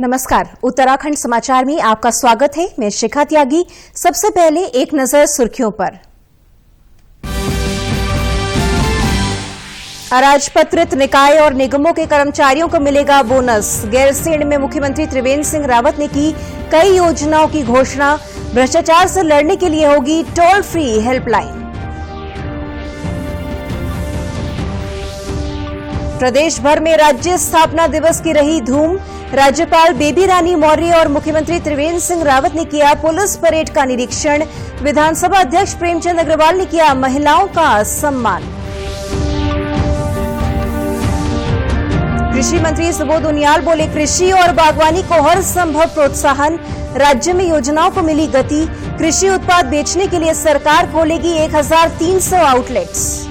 नमस्कार, उत्तराखंड समाचार में आपका स्वागत है। मैं शिखा त्यागी। सबसे पहले एक नजर सुर्खियों पर। अराजपत्रित निकाय और निगमों के कर्मचारियों को मिलेगा बोनस। गैरसैंण में मुख्यमंत्री त्रिवेंद्र सिंह रावत ने की कई योजनाओं की घोषणा। भ्रष्टाचार से लड़ने के लिए होगी टोल फ्री हेल्पलाइन। प्रदेश भर में राज्य स्थापना दिवस की रही धूम। राज्यपाल बेबी रानी मौर्य और मुख्यमंत्री त्रिवेंद्र सिंह रावत ने किया पुलिस परेड का निरीक्षण। विधानसभा अध्यक्ष प्रेमचंद अग्रवाल ने किया महिलाओं का सम्मान। कृषि मंत्री सुबोध उनियाल बोले, कृषि और बागवानी को हर संभव प्रोत्साहन। राज्य में योजनाओं को मिली गति। कृषि उत्पाद बेचने के लिए सरकार खोलेगी 1300 आउटलेट्स।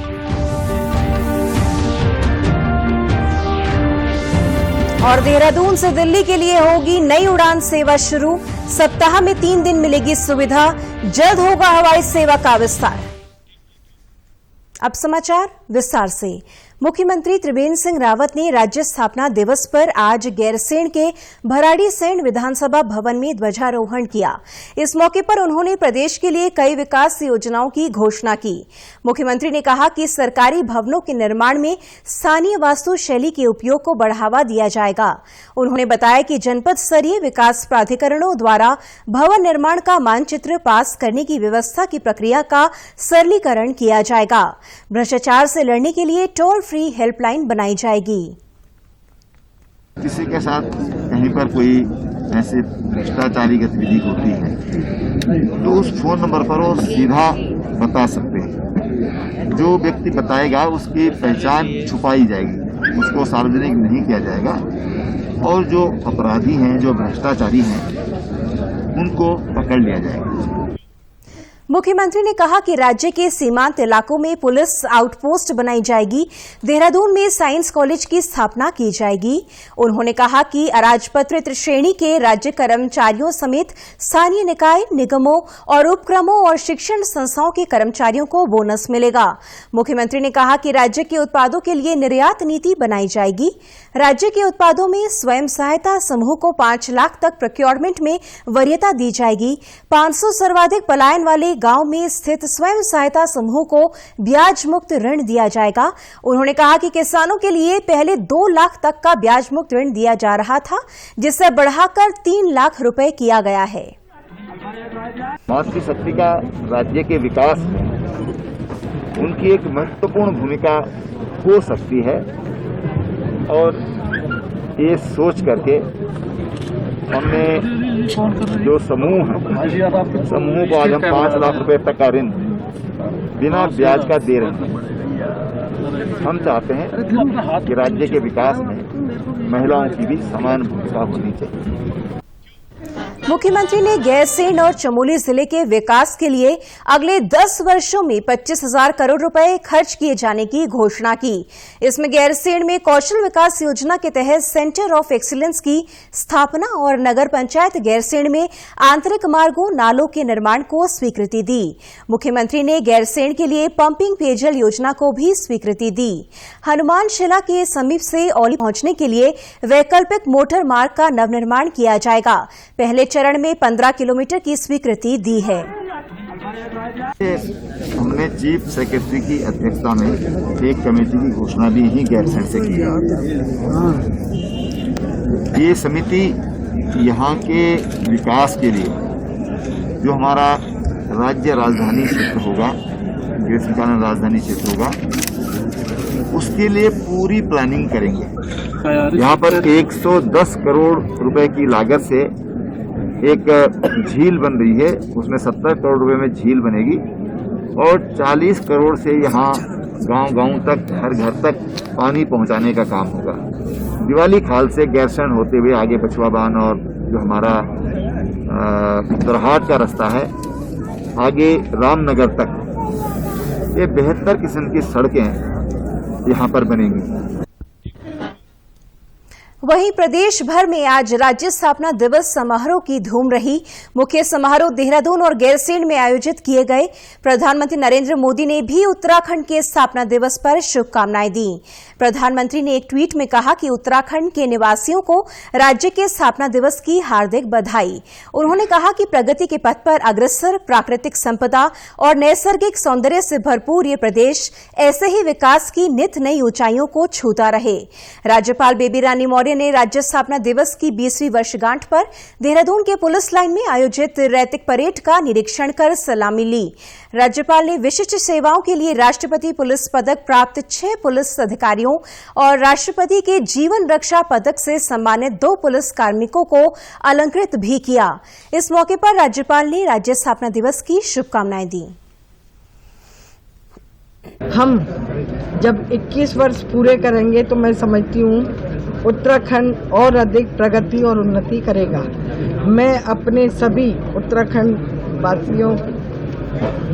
और देहरादून से दिल्ली के लिए होगी नई उड़ान सेवा शुरू। सप्ताह में 3 दिन मिलेगी सुविधा। जल्द होगा हवाई सेवा का विस्तार। अब समाचार विस्तार से। मुख्यमंत्री त्रिवेंद्र सिंह रावत ने राज्य स्थापना दिवस पर आज गैरसैंण के भराड़ीसैंण विधानसभा भवन में ध्वजारोहण किया। इस मौके पर उन्होंने प्रदेश के लिए कई विकास योजनाओं की घोषणा की। मुख्यमंत्री ने कहा कि सरकारी भवनों के निर्माण में स्थानीय वास्तुशैली के उपयोग को बढ़ावा दिया जाएगा। उन्होंने बताया कि जनपद स्तरीय विकास प्राधिकरणों द्वारा भवन निर्माण का मानचित्र पास करने की व्यवस्था की प्रक्रिया का सरलीकरण किया जाएगा। भ्रष्टाचार से लड़ने के लिए टोल फ्री हेल्पलाइन बनाई जाएगी। किसी के साथ कहीं पर कोई ऐसे भ्रष्टाचारी गतिविधि होती है तो उस फोन नंबर पर वो सीधा बता सकते हैं। जो व्यक्ति बताएगा उसकी पहचान छुपाई जाएगी, उसको सार्वजनिक नहीं किया जाएगा। और जो अपराधी हैं, जो भ्रष्टाचारी हैं, उनको पकड़ लिया जाएगा। मुख्यमंत्री ने कहा कि राज्य के सीमांत इलाकों में पुलिस आउटपोस्ट बनाई जाएगी। देहरादून में साइंस कॉलेज की स्थापना की जाएगी। उन्होंने कहा कि अराजपत्रित श्रेणी के राज्य कर्मचारियों समेत स्थानीय निकाय, निगमों और उपक्रमों और शिक्षण संस्थाओं के कर्मचारियों को बोनस मिलेगा। मुख्यमंत्री ने कहा कि राज्य के उत्पादों के लिए निर्यात नीति बनाई जाएगी। राज्य के उत्पादों में स्वयं सहायता समूह को 5 लाख तक प्रोक्योरमेंट में वरीयता दी जाएगी। 500 सर्वाधिक पलायन वाले गांव में स्थित स्वयं सहायता समूह को ब्याज मुक्त ऋण दिया जाएगा। उन्होंने कहा कि किसानों के लिए पहले 2 लाख तक का ब्याज मुक्त ऋण दिया जा रहा था, जिसे बढ़ाकर 3 लाख रुपए किया गया है। मातृशक्ति का राज्य के विकास में उनकी एक महत्वपूर्ण भूमिका हो सकती है और ये सोच करके हमने जो समूह को आज हम 5 लाख रुपए तक का ऋण बिना ब्याज का दे रहे हैं। हम चाहते हैं कि राज्य के विकास में महिलाओं की भी समान भूमिका होनी चाहिए। मुख्यमंत्री ने गैरसैंण और चमोली जिले के विकास के लिए अगले 10 वर्षों में 25,000 करोड़ रुपए खर्च किए जाने की घोषणा की। इसमें गैरसैंण में कौशल विकास योजना के तहत सेंटर ऑफ एक्सीलेंस की स्थापना और नगर पंचायत गैरसैंण में आंतरिक मार्गों, नालों के निर्माण को स्वीकृति दी। मुख्यमंत्री ने गैरसैंण के लिए पंपिंग पेयजल योजना को भी स्वीकृति दी। हनुमानशिला के समीप से औली पहुंचने के लिए वैकल्पिक मोटर मार्ग का नवनिर्माण किया जाएगा। पहले चरण में 15 किलोमीटर की स्वीकृति दी है। हमने चीफ सेक्रेटरी की अध्यक्षता में एक कमेटी की घोषणा भी ही गैरसैंण से की। ये समिति यहाँ के विकास के लिए जो हमारा राज्य राजधानी क्षेत्र होगा, ग्रीष्मकालीन राजधानी क्षेत्र होगा, उसके लिए पूरी प्लानिंग करेंगे। यहाँ पर 110 करोड़ रुपए की लागत से एक झील बन रही है, उसमें 70 करोड़ रुपए में झील बनेगी और 40 करोड़ से यहाँ गांव-गांव तक, हर घर तक पानी पहुंचाने का काम होगा। दिवाली खाल से गैरसैंण होते हुए आगे बछुआ बांध और जो हमारा उत्तरहाट का रास्ता है, आगे रामनगर तक, ये 72 किस्म की सड़कें यहाँ पर बनेंगी। वहीं प्रदेश भर में आज राज्य स्थापना दिवस समारोह की धूम रही। मुख्य समारोह देहरादून और गैरसैंण में आयोजित किए गए। प्रधानमंत्री नरेंद्र मोदी ने भी उत्तराखंड के स्थापना दिवस पर शुभकामनाएं दी। प्रधानमंत्री ने एक ट्वीट में कहा कि उत्तराखंड के निवासियों को राज्य के स्थापना दिवस की हार्दिक बधाई। उन्होंने कहा कि प्रगति के पथ पर अग्रसर, प्राकृतिक संपदा और नैसर्गिक सौंदर्य से भरपूर ये प्रदेश ऐसे ही विकास की नित नई ऊंचाइयों को छूता रहे। राज्यपाल बेबी रानी मौर्य ने राज्य स्थापना दिवस की 20वीं वर्षगांठ पर देहरादून के पुलिस लाइन में आयोजित रैतिक परेड का निरीक्षण कर सलामी ली। राज्यपाल ने विशिष्ट सेवाओं के लिए राष्ट्रपति पुलिस पदक प्राप्त 6 पुलिस अधिकारियों और राष्ट्रपति के जीवन रक्षा पदक से सम्मानित 2 पुलिस कार्मिकों को अलंकृत भी किया। इस मौके पर राज्यपाल ने राज्य स्थापना दिवस की शुभकामनाएं दी। हम जब 21 वर्ष पूरे करेंगे तो मैं समझती हूँ उत्तराखंड और अधिक प्रगति और उन्नति करेगा। मैं अपने सभी उत्तराखंड वासियों,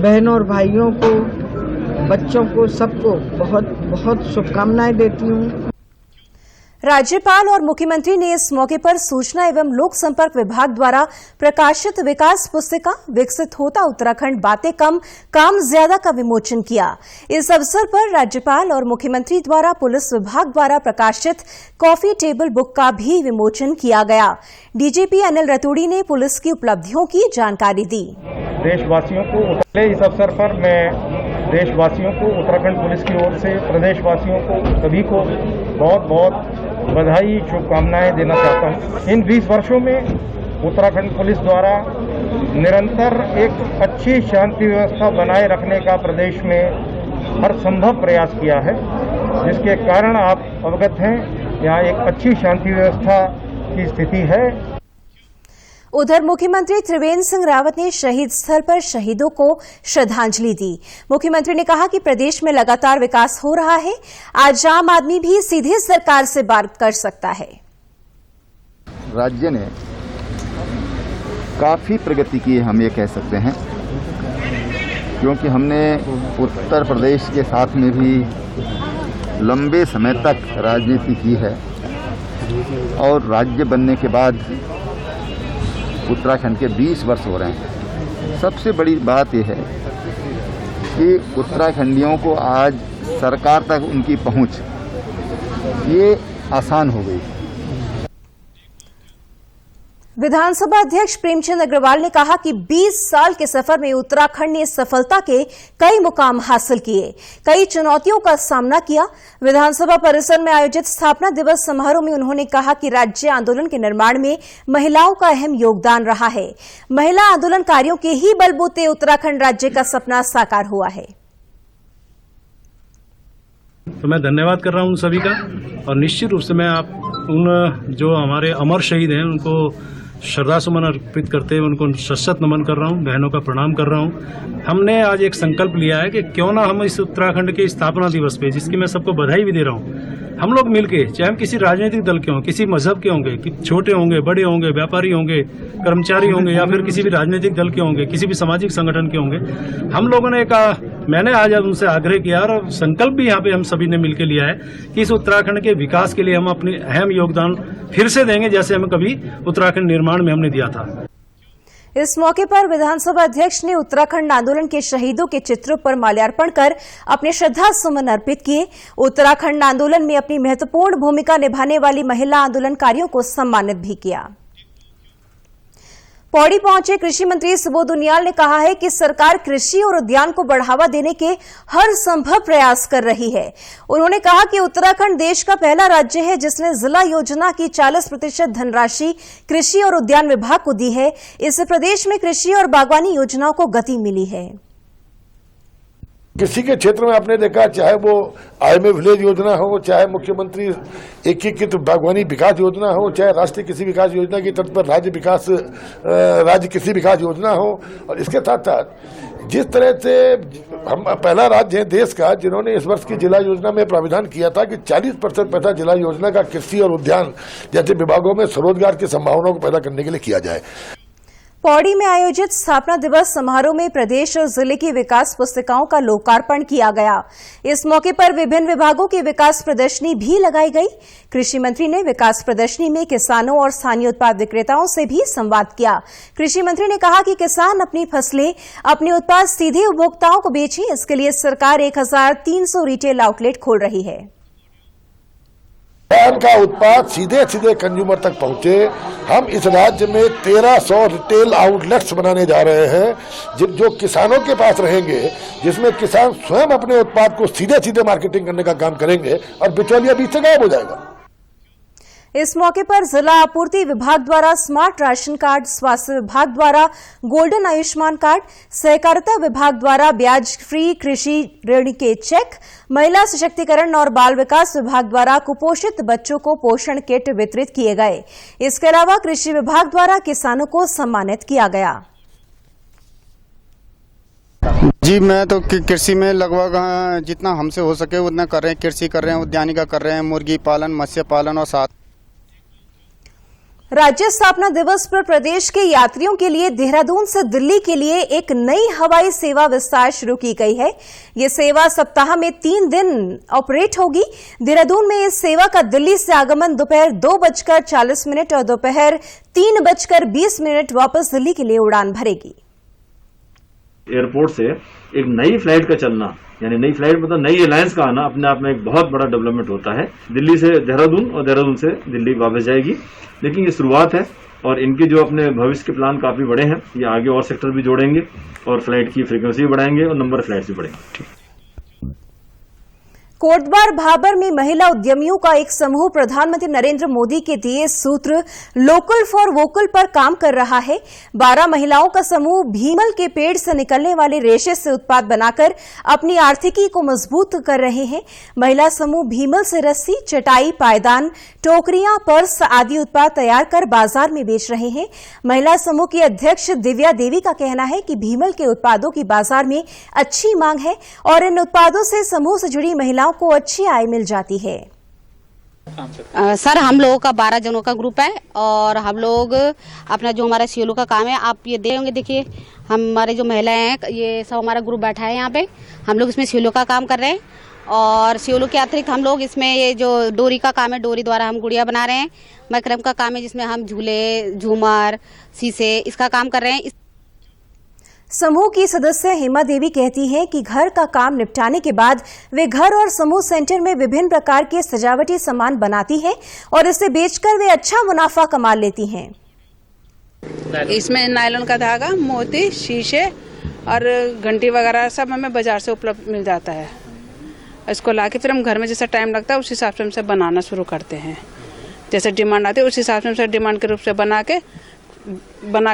बहनों और भाइयों को, बच्चों को, सबको बहुत बहुत शुभकामनाएं देती हूँ। राज्यपाल और मुख्यमंत्री ने इस मौके पर सूचना एवं लोक संपर्क विभाग द्वारा प्रकाशित विकास पुस्तिका विकसित होता उत्तराखंड बातें कम काम ज्यादा का विमोचन किया। इस अवसर पर राज्यपाल और मुख्यमंत्री द्वारा पुलिस विभाग द्वारा प्रकाशित कॉफी टेबल बुक का भी विमोचन किया गया। डीजीपी अनिल रतूड़ी ने पुलिस की उपलब्धियों की जानकारी दी। देशवासियों को इस अवसर पर मैं देशवासियों को उत्तराखंड पुलिस की ओर से प्रदेशवासियों को सभी को बहुत बहुत बधाई, शुभकामनाएं देना चाहता हूं। इन 20 वर्षों में उत्तराखंड पुलिस द्वारा निरंतर एक अच्छी शांति व्यवस्था बनाए रखने का प्रदेश में हर संभव प्रयास किया है, जिसके कारण आप अवगत हैं यहाँ एक अच्छी शांति व्यवस्था की स्थिति है। उधर मुख्यमंत्री त्रिवेंद्र सिंह रावत ने शहीद स्थल पर शहीदों को श्रद्धांजलि दी। मुख्यमंत्री ने कहा कि प्रदेश में लगातार विकास हो रहा है। आज आम आदमी भी सीधे सरकार से बात कर सकता है। राज्य ने काफी प्रगति की, हम ये कह सकते हैं, क्योंकि हमने उत्तर प्रदेश के साथ में भी लंबे समय तक राजनीति की है और राज्य बनने के बाद उत्तराखंड के 20 वर्ष हो रहे हैं। सबसे बड़ी बात यह है कि उत्तराखंडियों को आज सरकार तक उनकी पहुंच ये आसान हो गई। विधानसभा अध्यक्ष प्रेमचंद अग्रवाल ने कहा कि 20 साल के सफर में उत्तराखंड ने सफलता के कई मुकाम हासिल किए, कई चुनौतियों का सामना किया। विधानसभा परिसर में आयोजित स्थापना दिवस समारोह में उन्होंने कहा कि राज्य आंदोलन के निर्माण में महिलाओं का अहम योगदान रहा है। महिला आंदोलनकारियों के ही बलबूते उत्तराखंड राज्य का सपना साकार हुआ है। तो मैं धन्यवाद कर रहा हूं उन सभी का, और निश्चित रूप से मैं आप उन जो हमारे अमर शहीद हैं उनको श्रद्धा सुमन अर्पित करते हुए उनको शत नमन कर रहा हूँ, बहनों का प्रणाम कर रहा हूँ। हमने आज एक संकल्प लिया है कि क्यों ना हम इस उत्तराखंड के स्थापना दिवस पे, जिसकी मैं सबको बधाई भी दे रहा हूँ, हम लोग मिलके, चाहे हम किसी राजनीतिक दल के हों, किसी मजहब के होंगे, कि छोटे होंगे, बड़े होंगे, व्यापारी होंगे, कर्मचारी होंगे, या फिर किसी भी राजनीतिक दल के होंगे, किसी भी सामाजिक संगठन के होंगे, हम लोगों ने मैंने आज उनसे आग्रह किया और संकल्प भी यहाँ पे हम सभी ने मिलकर लिया है कि इस उत्तराखंड के विकास के लिए हम अपनी अहम योगदान फिर से देंगे, जैसे हम कभी उत्तराखंड निर्माण में हमने दिया था। इस मौके पर विधानसभा अध्यक्ष ने उत्तराखंड आंदोलन के शहीदों के चित्रों पर माल्यार्पण कर अपने श्रद्धा सुमन अर्पित किए। उत्तराखंड आंदोलन में अपनी महत्वपूर्ण भूमिका निभाने वाली महिला आंदोलनकारियों को सम्मानित भी किया। पौड़ी पहुंचे कृषि मंत्री सुबोध उनियाल ने कहा है कि सरकार कृषि और उद्यान को बढ़ावा देने के हर संभव प्रयास कर रही है। उन्होंने कहा कि उत्तराखंड देश का पहला राज्य है जिसने जिला योजना की 40% धनराशि कृषि और उद्यान विभाग को दी है। इससे प्रदेश में कृषि और बागवानी योजनाओं को गति मिली है। कृषि के क्षेत्र में आपने देखा, चाहे वो IMA विलेज योजना हो, चाहे मुख्यमंत्री एकीकृत बागवानी विकास योजना हो, चाहे राष्ट्रीय कृषि विकास योजना की तर्ज पर राज्य कृषि विकास योजना हो, और इसके साथ साथ जिस तरह से हम पहला राज्य है देश का जिन्होंने इस वर्ष की जिला योजना में प्राविधान किया था कि 40% पैसा जिला योजना का कृषि और उद्यान जैसे विभागों में स्वरोजगार की संभावनाओं को पैदा करने के लिए किया जाए। पौड़ी में आयोजित स्थापना दिवस समारोह में प्रदेश और जिले की विकास पुस्तिकाओं का लोकार्पण किया गया। इस मौके पर विभिन्न विभागों की विकास प्रदर्शनी भी लगाई गई। कृषि मंत्री ने विकास प्रदर्शनी में किसानों और स्थानीय उत्पाद विक्रेताओं से भी संवाद किया। कृषि मंत्री ने कहा कि किसान अपनी फसलें, अपने उत्पाद सीधे उपभोक्ताओं को बेचें, इसके लिए सरकार 1300 रिटेल आउटलेट खोल रही है। किसान का उत्पाद सीधे सीधे कंज्यूमर तक पहुंचे। हम इस राज्य में 1300 रिटेल आउटलेट्स बनाने जा रहे हैं जो किसानों के पास रहेंगे, जिसमें किसान स्वयं अपने उत्पाद को सीधे सीधे मार्केटिंग करने का काम करेंगे और बिचौलिया बीच से गायब हो जाएगा। इस मौके पर जिला आपूर्ति विभाग द्वारा स्मार्ट राशन कार्ड, स्वास्थ्य विभाग द्वारा गोल्डन आयुष्मान कार्ड, सहकारिता विभाग द्वारा ब्याज फ्री कृषि ऋण के चेक, महिला सशक्तिकरण और बाल विकास विभाग द्वारा कुपोषित बच्चों को पोषण किट वितरित किए गए। इसके अलावा कृषि विभाग द्वारा किसानों को सम्मानित किया गया। जी, मैं तो कृषि में लगभग जितना हमसे हो सके उतना कर रहे हैं। कृषि कर रहे हैं, उद्यानिका कर रहे हैं, मुर्गी पालन, मत्स्य पालन और साथ राज्य स्थापना दिवस पर प्रदेश के यात्रियों के लिए देहरादून से दिल्ली के लिए एक नई हवाई सेवा विस्तार शुरू की गई है। ये सेवा सप्ताह में 3 दिन ऑपरेट होगी। देहरादून में इस सेवा का दिल्ली से आगमन दोपहर 2:40 और दोपहर 3:20 वापस दिल्ली के लिए उड़ान भरेगी। एयरपोर्ट से एक नई फ्लाइट का चलना, यानी नई फ्लाइट मतलब नई एलायंस का आना अपने आप में एक बहुत बड़ा डेवलपमेंट होता है। दिल्ली से देहरादून और देहरादून से दिल्ली वापस जाएगी, लेकिन ये शुरुआत है और इनके जो अपने भविष्य के प्लान काफी बड़े हैं। ये आगे और सेक्टर भी जोड़ेंगे और फ्लाइट की फ्रीक्वेंसी भी बढ़ाएंगे और नंबर ऑफ फ्लाइट्स भी बढ़ेंगे। कोटद्वार भाबर में महिला उद्यमियों का एक समूह प्रधानमंत्री नरेंद्र मोदी के दिए सूत्र लोकल फॉर वोकल पर काम कर रहा है। 12 महिलाओं का समूह भीमल के पेड़ से निकलने वाले रेशे से उत्पाद बनाकर अपनी आर्थिकी को मजबूत कर रहे हैं। महिला समूह भीमल से रस्सी, चटाई, पायदान, टोकरियां, पर्स आदि उत्पाद तैयार कर बाजार में बेच रहे हैं। महिला समूह की अध्यक्ष दिव्या देवी का कहना है कि भीमल के उत्पादों की बाजार में अच्छी मांग है और इन उत्पादों से समूह से जुड़ी महिलाओं को अच्छी आय मिल जाती है। सर, हम लोगों का 12 जनों का ग्रुप है और हम लोग अपना जो हमारा सीएलओ का काम है, आप ये देखेंगे, देखिए हमारे जो महिलाएं हैं, ये सब हमारा ग्रुप बैठा है यहाँ पे। हम लोग इसमें सीएलओ का काम कर रहे हैं और सीएलओ के अतिरिक्त हम लोग इसमें ये जो डोरी का काम है, डोरी द्वारा हम गुड़िया बना रहे हैं। मैक्रम का काम है जिसमें हम झूले, झूमर, शीशे, इसका काम कर रहे हैं। समूह की सदस्य हेमा देवी कहती हैं कि घर का काम निपटाने के बाद वे घर और समूह सेंटर में विभिन्न प्रकार के सजावटी सामान बनाती हैं और इसे बेचकर वे अच्छा मुनाफा कमा लेती हैं। इसमें नायलॉन का धागा, मोती, शीशे और घंटी वगैरह सब हमें बाजार से उपलब्ध मिल जाता है। इसको लाके फिर हम घर में जैसा टाइम लगता है उस हिसाब से हम से बनाना शुरू करते हैं। जैसे डिमांड आती है उस हिसाब से हम डिमांड के रूप से बना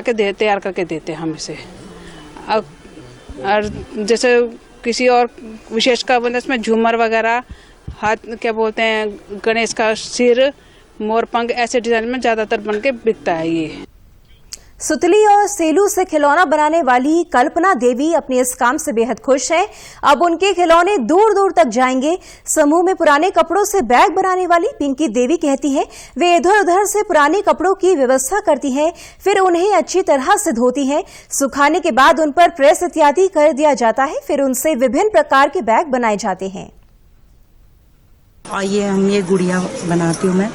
के तैयार करके देते हैं हम इसे। और जैसे किसी और विशेष का बंदा इसमें झूमर वगैरह, हाथ क्या बोलते हैं, गणेश का सिर, मोर पंख, ऐसे डिजाइन में ज्यादातर बन के बिकता है ये। सुतली और सेलू से खिलौना बनाने वाली कल्पना देवी अपने इस काम से बेहद खुश हैं। अब उनके खिलौने दूर दूर तक जाएंगे। समूह में पुराने कपड़ों से बैग बनाने वाली पिंकी देवी कहती हैं वे इधर उधर से पुराने कपड़ों की व्यवस्था करती हैं, फिर उन्हें अच्छी तरह से धोती हैं। सुखाने के बाद उन पर प्रेस इत्यादि कर दिया जाता है, फिर उनसे विभिन्न प्रकार के बैग बनाए जाते हैं। और ये गुड़िया बनाती हूँ मैं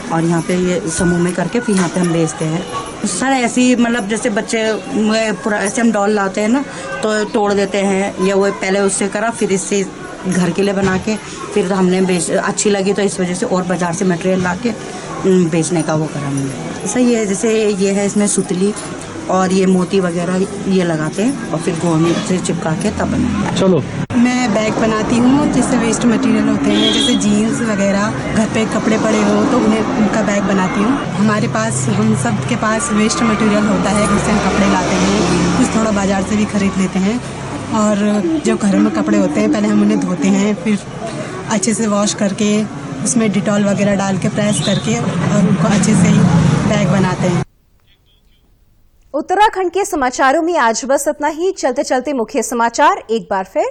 और यहाँ पे ये समूह में करके फिर यहाँ पे हम बेचते हैं। सर ऐसी मतलब जैसे बच्चे पूरा ऐसे हम डॉल लाते हैं ना तो तोड़ देते हैं, या वो पहले उससे करा फिर इससे घर के लिए बना के फिर हमने अच्छी लगी तो इस वजह से और बाजार से मटेरियल ला के बेचने का वो करा हमने। सही है, जैसे ये है इसमें सुतली और ये मोती वगैरह ये लगाते हैं और फिर गोंद से चिपका के तब बनाते हैं। चलो, मैं बैग बनाती हूँ जिससे वेस्ट मटेरियल होते हैं, जैसे जीन्स वगैरह घर पे कपड़े पड़े हो तो उनका बैग बनाती हूँ। हमारे पास, हम सब के पास वेस्ट मटेरियल होता है, जिससे हम कपड़े लाते हैं, कुछ थोड़ा बाजार से भी खरीद लेते हैं। और जो घर में कपड़े होते हैं पहले हम उन्हें धोते हैं, फिर अच्छे से वॉश करके उसमें डिटॉल वगैरह डाल के प्रेस करके और उनको अच्छे से ही बैग बनाते हैं। उत्तराखंड के समाचारों में आज बस इतना ही। चलते चलते मुख्य समाचार एक बार फिर।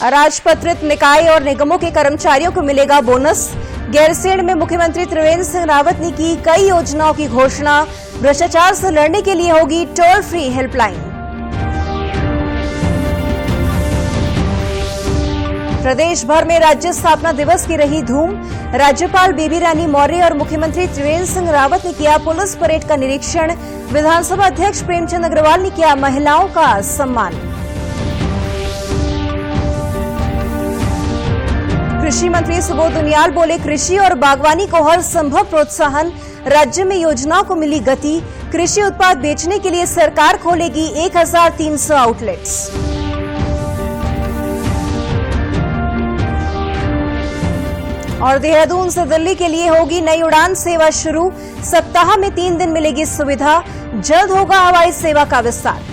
अराजपत्रित निकाय और निगमों के कर्मचारियों को मिलेगा बोनस। गैरसैंण में मुख्यमंत्री त्रिवेंद्र सिंह रावत ने की कई योजनाओं की घोषणा। भ्रष्टाचार से लड़ने के लिए होगी टोल फ्री हेल्पलाइन। प्रदेश भर में राज्य स्थापना दिवस की रही धूम। राज्यपाल बेबी रानी मौर्य और मुख्यमंत्री त्रिवेंद्र सिंह रावत ने किया पुलिस परेड का निरीक्षण। विधानसभा अध्यक्ष प्रेमचंद अग्रवाल ने किया महिलाओं का सम्मान। कृषि मंत्री सुबोध उनियाल बोले, कृषि और बागवानी को हर संभव प्रोत्साहन। राज्य में योजनाओं को मिली गति। कृषि उत्पाद बेचने के लिए सरकार खोलेगी 1300 आउटलेट्स। और देहरादून से दिल्ली के लिए होगी नई उड़ान सेवा शुरू। सप्ताह में 3 दिन मिलेगी सुविधा। जल्द होगा हवाई सेवा का विस्तार।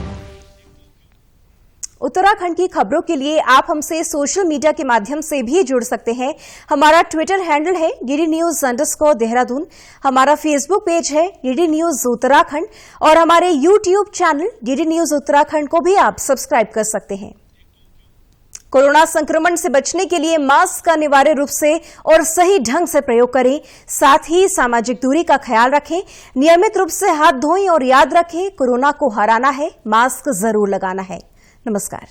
उत्तराखंड की खबरों के लिए आप हमसे सोशल मीडिया के माध्यम से भी जुड़ सकते हैं। हमारा ट्विटर हैंडल है DDNews_देहरादून। हमारा फेसबुक पेज है DD न्यूज उत्तराखंड और हमारे YouTube channel DD news Uttarakhand को भी आप सब्सक्राइब कर सकते हैं। कोरोना संक्रमण से बचने के लिए मास्क का अनिवार्य रूप से और सही ढंग से प्रयोग करें। साथ ही सामाजिक दूरी का ख्याल रखें। नियमित रूप से हाथ धोएं और याद रखें, कोरोना को हराना है, मास्क जरूर लगाना है। नमस्कार।